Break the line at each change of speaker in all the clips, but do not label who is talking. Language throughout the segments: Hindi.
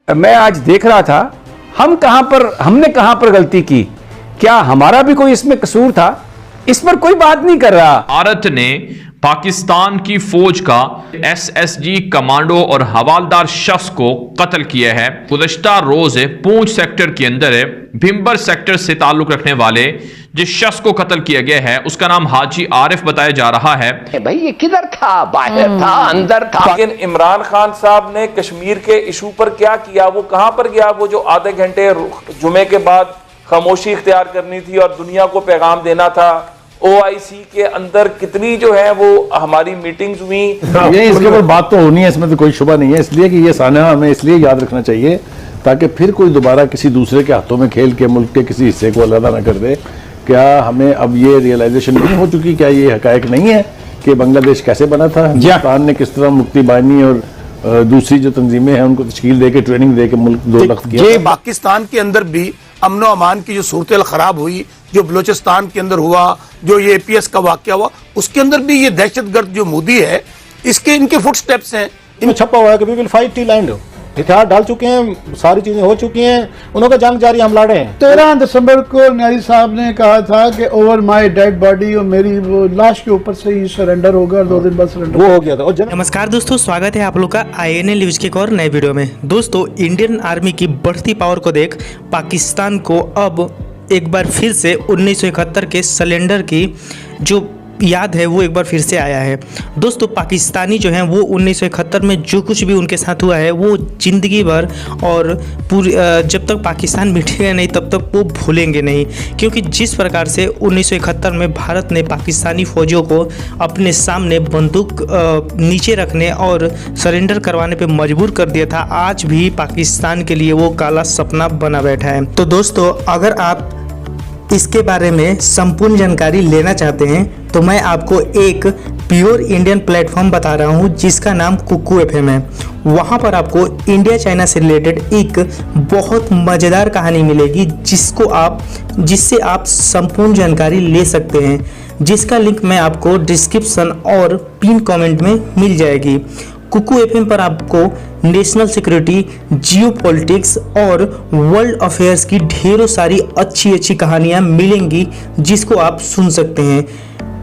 मैं आज देख रहा था हमने कहां पर गलती की, क्या हमारा भी कोई इसमें कसूर था? इस पर कोई बात नहीं कर रहा।
भारत ने पाकिस्तान की फौज का एसएसजी कमांडो और हवालदार शख्स को कत्ल किया है। गुज़श्ता रोज पूंछ सेक्टर के अंदर भिम्बर सेक्टर से ताल्लुक रखने वाले जिस शख्स को कत्ल किया गया है उसका नाम हाजी आरिफ बताया जा रहा है।
भाई ये किधर था, बाहर था, अंदर था?
लेकिन इमरान खान साहब ने कश्मीर के इशू पर क्या किया? वो कहां पर गया? वो जो आधे घंटे जुमे के बाद खामोशी इख्तियार करनी थी और दुनिया को पैगाम देना था। OIC के अंदर कितनी जो है वो हमारी मीटिंग्स हुई।
ये इसके ऊपर बात तो होनी है, इसमें तो कोई शुबा नहीं है। इसलिए कि ये साना हमें इसलिए याद रखना चाहिए ताकि फिर कोई दोबारा किसी दूसरे के हाथों में खेल के मुल्क के किसी हिस्से को अलग ना कर दे। क्या हमें अब ये रियलाइजेशन नहीं हो चुकी? क्या ये हकायक नहीं है कि बांग्लादेश कैसे बना था, हिंदुस्तान ने किस तरह मुक्ति बानी और दूसरी जो तंजीमें हैं उनको तश्कील दे के, ट्रेनिंग दे के मुल्क दो लख्त किया।
ये पाकिस्तान के अंदर भी अमनो अमान की जो सूरत खराब हुई, जो बलोचिस्तान के अंदर हुआ, जो ये APS का वाकया हुआ, उसके अंदर भी ये दहशतगर्द जो मोदी है इसके इनके फुट स्टेप्स हैं।
इनमें छपा हुआ है कि we will fight till end. हथियार डाल चुके हैं, सारी चीजें हो चुकी हैं, उन्होंने जंग जारी, हम लड़े हैं।
13 दिसंबर को न्यारी साहब ने कहा था कि ओवर माय डेड बॉडी और मेरी वो लाश के ऊपर से ही सरेंडर होगा और 2 दिन बाद सरेंडर
वो हो गया था।
नमस्कार दोस्तों, स्वागत है आप लोग का INA न्यूज के एक और नए वीडियो में। दोस्तों, इंडियन आर्मी की बढ़ती पावर को देख पाकिस्तान को अब एक बार फिर से 1971 के सिलेंडर की जो याद है वो एक बार फिर से आया है। दोस्तों, पाकिस्तानी जो हैं वो 1971 में जो कुछ भी उनके साथ हुआ है वो ज़िंदगी भर और पूरी जब तक पाकिस्तान मिटेगा नहीं तब तक वो भूलेंगे नहीं, क्योंकि जिस प्रकार से 1971 में भारत ने पाकिस्तानी फ़ौजियों को अपने सामने बंदूक नीचे रखने और सरेंडर करवाने पे मजबूर कर दिया था, आज भी पाकिस्तान के लिए वो काला सपना बना बैठा है। तो दोस्तों, अगर आप इसके बारे में संपूर्ण जानकारी लेना चाहते हैं तो मैं आपको एक प्योर इंडियन प्लेटफॉर्म बता रहा हूं जिसका नाम कुकू FM है। वहां पर आपको इंडिया चाइना से रिलेटेड एक बहुत मज़ेदार कहानी मिलेगी जिससे आप संपूर्ण जानकारी ले सकते हैं, जिसका लिंक मैं आपको डिस्क्रिप्शन और पिन कमेंट में मिल जाएगी। कुकू FM पर आपको नेशनल सिक्योरिटी, जियो पॉलिटिक्स और वर्ल्ड अफेयर्स की ढेरों सारी अच्छी कहानियाँ मिलेंगी जिसको आप सुन सकते हैं।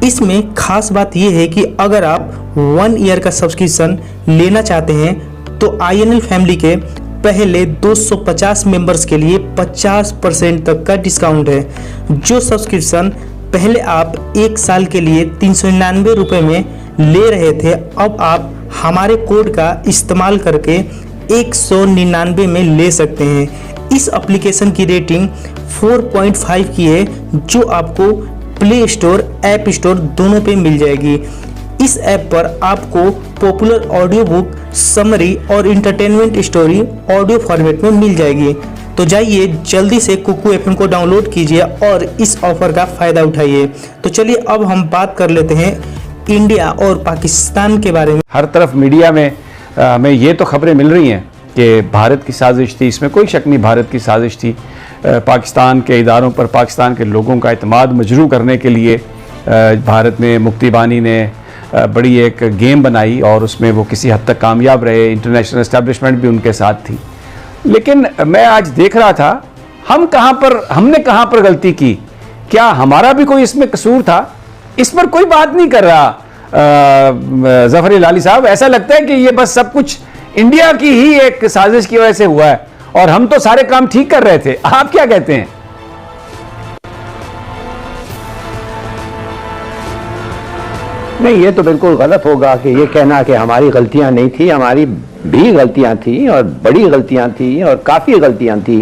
इसमें खास बात यह है कि अगर आप 1 ईयर का सब्सक्रिप्शन लेना चाहते हैं तो INL फैमिली के पहले 250 मेंबर्स के लिए 50% तक का डिस्काउंट है। जो सब्सक्रिप्शन पहले आप 1 साल के लिए 399 रुपये में ले रहे थे, अब आप हमारे कोड का इस्तेमाल करके 199 में ले सकते हैं। इस एप्लीकेशन की रेटिंग 4.5 की है जो आपको प्ले स्टोर, ऐप स्टोर दोनों पे मिल जाएगी। इस ऐप पर आपको पॉपुलर ऑडियो बुक, समरी और इंटरटेनमेंट स्टोरी ऑडियो फॉर्मेट में मिल जाएगी। तो जाइए जल्दी से कुकू FM को डाउनलोड कीजिए और इस ऑफर का फ़ायदा उठाइए। तो चलिए अब हम बात कर लेते हैं इंडिया और पाकिस्तान के बारे में।
हर तरफ मीडिया में हमें ये तो खबरें मिल रही हैं कि भारत की साजिश थी, इसमें कोई शक नहीं, भारत की साजिश थी। पाकिस्तान के इदारों पर, पाकिस्तान के लोगों का एतमाद मजरू करने के लिए भारत में मुक्ति बानी ने बड़ी एक गेम बनाई और उसमें वो किसी हद तक कामयाब रहे। इंटरनेशनल एस्टेब्लिशमेंट भी उनके साथ थी। लेकिन मैं आज देख रहा था हमने कहां पर गलती की, क्या हमारा भी कोई इसमें कसूर था? इस पर कोई बात नहीं कर रहा जफर लाली साहब। ऐसा लगता है कि ये बस सब कुछ इंडिया की ही एक साजिश की वजह से हुआ है और हम तो सारे काम ठीक कर रहे थे। आप क्या कहते हैं?
नहीं, ये तो बिल्कुल गलत होगा कि ये कहना कि हमारी गलतियां नहीं थी। हमारी भी गलतियां थी और बड़ी गलतियां थी और काफ़ी गलतियां थी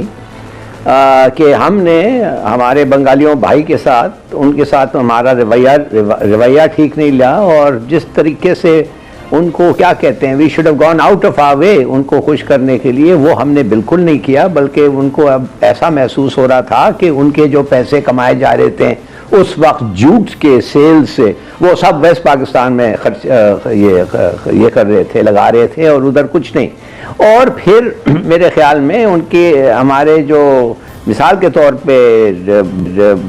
कि हमने हमारे बंगालियों भाई के साथ, उनके साथ हमारा रवैया ठीक नहीं लिया और जिस तरीके से उनको क्या कहते हैं, we should have gone out of our way, उनको खुश करने के लिए, वो हमने बिल्कुल नहीं किया। बल्कि उनको अब ऐसा महसूस हो रहा था कि उनके जो पैसे कमाए जा रहे थे उस वक्त जूट के सेल से वो सब वेस्ट पाकिस्तान में खर्च ये कर रहे थे, लगा रहे थे और उधर कुछ नहीं। और फिर मेरे ख्याल में उनके हमारे जो मिसाल के तौर पे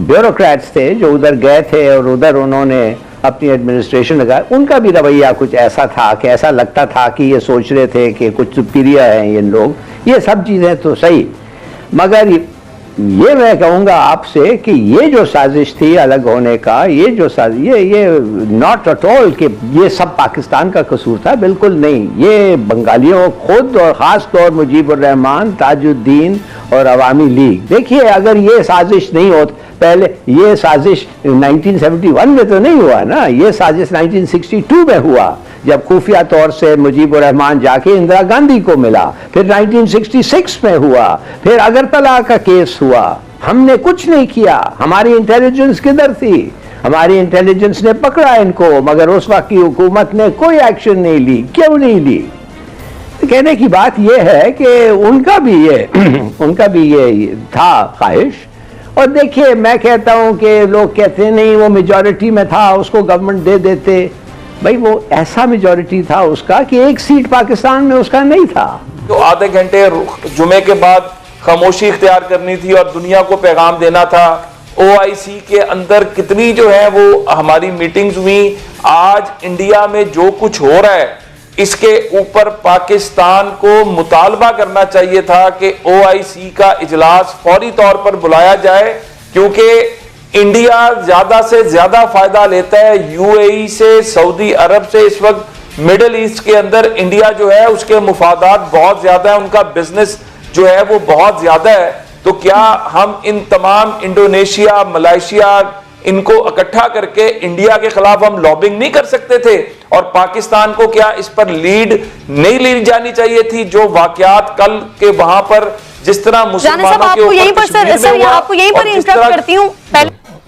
ब्यूरोक्रेट्स थे जो उधर गए थे और उधर उन्होंने अपनी एडमिनिस्ट्रेशन लगा, उनका भी रवैया कुछ ऐसा था कि ऐसा लगता था कि ये सोच रहे थे कि कुछ सुपीरियर हैं ये लोग। ये सब चीज़ें तो सही, मगर ये मैं कहूँगा आपसे कि ये जो साजिश थी अलग होने का, ये जो साजिश, ये नॉट एट ऑल कि ये सब पाकिस्तान का कसूर था, बिल्कुल नहीं। ये बंगालियों खुद और ख़ास तौर मुजीबुर रहमान, ताजुद्दीन और अवामी लीग। देखिए, अगर ये साजिश नहीं होती, पहले ये साजिश 1971 में तो नहीं हुआ ना, ये साजिश 1962 में हुआ, जब खुफिया तौर से मुजीबुर रहमान जाके इंदिरा गांधी को मिला, फिर 1966 में हुआ, फिर अगरतला का केस हुआ। हमने कुछ नहीं किया, हमारी इंटेलिजेंस किधर थी? हमारी इंटेलिजेंस ने पकड़ा इनको, मगर उस वक्त की हुकूमत ने कोई एक्शन नहीं ली। क्यों नहीं ली? कहने की बात यह है कि उनका भी ये था ख्वाहिश। और देखिए, मैं कहता हूं कि लोग कहते हैं नहीं वो मेजॉरिटी में था, उसको गवर्नमेंट दे देते। भाई वो ऐसा मेजॉरिटी था उसका कि एक सीट पाकिस्तान में उसका नहीं था।
तो आधे घंटे जुमे के बाद खामोशी इख्तियार करनी थी और दुनिया को पैगाम देना था। OIC के अंदर कितनी जो है वो हमारी मीटिंग्स हुई। आज इंडिया में जो कुछ हो रहा है इसके ऊपर पाकिस्तान को मुतालबा करना चाहिए था कि OIC का इजलास फौरी तौर पर बुलाया जाए, क्योंकि इंडिया ज्यादा से ज्यादा फायदा लेता है UAE से, सऊदी अरब से। इस वक्त मिडिल ईस्ट के अंदर इंडिया जो है उसके मुफादात बहुत ज्यादा है, उनका बिजनेस जो है वो बहुत ज्यादा है। तो क्या हम इन तमाम इंडोनेशिया, मलेशिया, इनको इकट्ठा करके इंडिया के खिलाफ हम लॉबिंग नहीं कर सकते थे? और पाकिस्तान को क्या इस पर लीड नहीं ली जानी चाहिए थी? जो वाकयात कल के वहां पर जिस तरह मुसलमानों के ऊपर
आपको यहीं पर इंटरप्ट करती हूँ।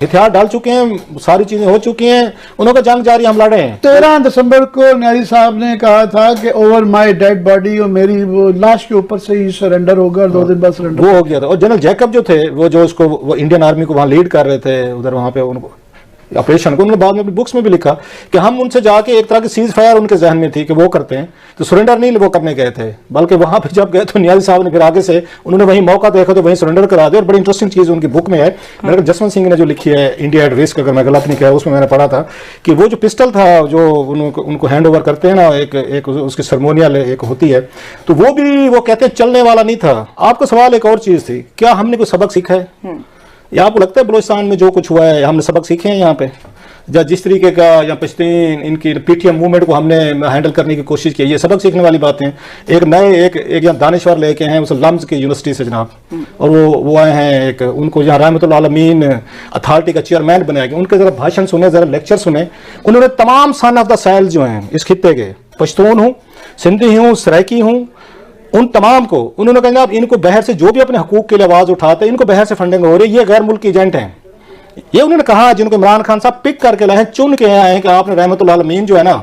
हथियार डाल चुके हैं, सारी चीजें हो चुकी हैं, उन्होंने जंग जारी हम लड़े हैं।
13 दिसंबर को न्यारी साहब ने कहा था कि ओवर माय डेड बॉडी, और मेरी वो लाश के ऊपर से ही सरेंडर होगा, और 2 दिन बाद सरेंडर
वो हो गया था। और जनरल जैकब जो थे, वो जो उसको वो इंडियन आर्मी को वहां लीड कर रहे थे उधर वहां पे उनको ऑपरेशन को, उन्होंने बाद में अपनी बुक्स में भी लिखा कि हम उनसे जाके एक तरह की सीज फायर उनके जहन में थी कि वो करते हैं, तो सरेंडर नहीं वो करने गए थे, बल्कि वहां पे जब गए तो नियाज़ी साहब ने फिर आगे से उन्होंने वहीं मौका देखा तो वहीं सरेंडर करा दिया। और बड़ी इंटरेस्टिंग चीज उनकी बुक में है, मेरे जसवंत सिंह ने जो लिखी है इंडिया एट रिस्क, अगर मैं गलत नहीं कहा, उसमें मैंने पढ़ा था कि वो जो पिस्टल था जो उनको हैंड ओवर करते हैं ना, एक उसकी सेरेमोनियल एक होती है, तो वो भी वो कहते हैं चलने वाला नहीं था। आपका सवाल एक और चीज थी, क्या हमने कोई सबक सीखा है? या आपको लगता है बलूचिस्तान में जो कुछ हुआ है हमने सबक सीखे हैं यहाँ पे? या जिस तरीके का या पश्तीन इनकी PTM मूवमेंट को हमने हैंडल करने की कोशिश की, ये सबक सीखने वाली बातें। एक नए एक यहाँ दानिश्वर लेके हैं उस लम्स की यूनिवर्सिटी से जनाब, और वो आए हैं, एक उनको यहाँ रहमतुल्लाह आलमीन अथॉरिटी का चेयरमैन बनाया गया। उनके जरा भाषण सुने, जरा लेक्चर सुने। उन्होंने तमाम सन ऑफ द साइल जो हैं इस खित्ते के, पश्तून हूँ, सिंधी हूँ, सराइकी हूँ, उन तमाम को उन्होंने कहा आप इनको बाहर से जो भी अपने हकूक के लिए आवाज उठाते हैं, इनको बाहर से फंडिंग हो रही है, ये गैर मुल्की एजेंट हैं। ये उन्होंने कहा, जिनको इमरान खान साहब पिक करके लाए हैं, चुन के आए हैं कि आपने रहमतुल्लाह आलमीन जो है ना,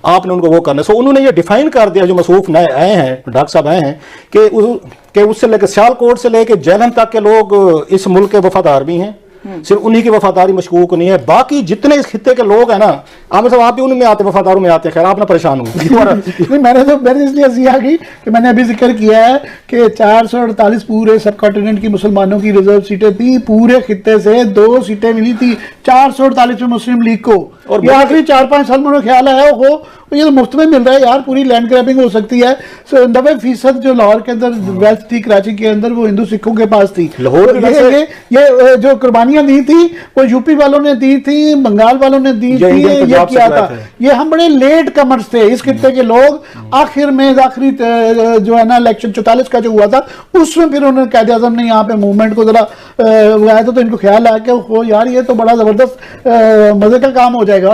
आपने उनको वो करना। सो उन्होंने ये डिफाइन कर दिया, जो मसूफ नए आए हैं, डॉक्टर साहब आए हैं, कि उससे लेकर सियालकोट से लेकर जेलम तक के लोग इस मुल्क के वफादार भी हैं, सिर्फ उन्हीं की वफादारी मशकूक नहीं है। बाकी जितने इस खित्ते के लोग हैं ना, आमिर साहब आप भी उनमें आते, वफादारों में आते हैं। खैर आप ना परेशान हो
नहीं, मैंने इसलिए हंसी आ गई कि मैंने अभी जिक्र किया है कि 448 पूरे सब कॉन्टिनेंट की मुसलमानों की रिजर्व सीटें थी, पूरे खित्ते से 2 सीटें मिली थी 448 में मुस्लिम लीग को। और ये आखिरी 4-5 साल में ख्याल आया हो ये तो मुफ्त में मिल रहा है यार, पूरी लैंड ग्रैबिंग हो सकती है। 90% जो लाहौर के अंदर वेल्थ थी, कराची के अंदर, वो हिंदू सिखों के पास थी।
लाहौर
ये जो कुर्बानियां दी थी वो यूपी वालों ने दी थी, बंगाल वालों ने दी थी, ये किया था। ये हम बड़े लेट कमर्स थे इस खित्ते के लोग। आखिर में आखिरी जो है ना इलेक्शन 44 का जो हुआ था, उसमें फिर उन्होंने कायदे आज़म ने यहाँ पे मूवमेंट को जरा लगाया था, तो इनको ख्याल आया कि हो यार ये तो बड़ा जबरदस्त मजे का काम हो जाएगा।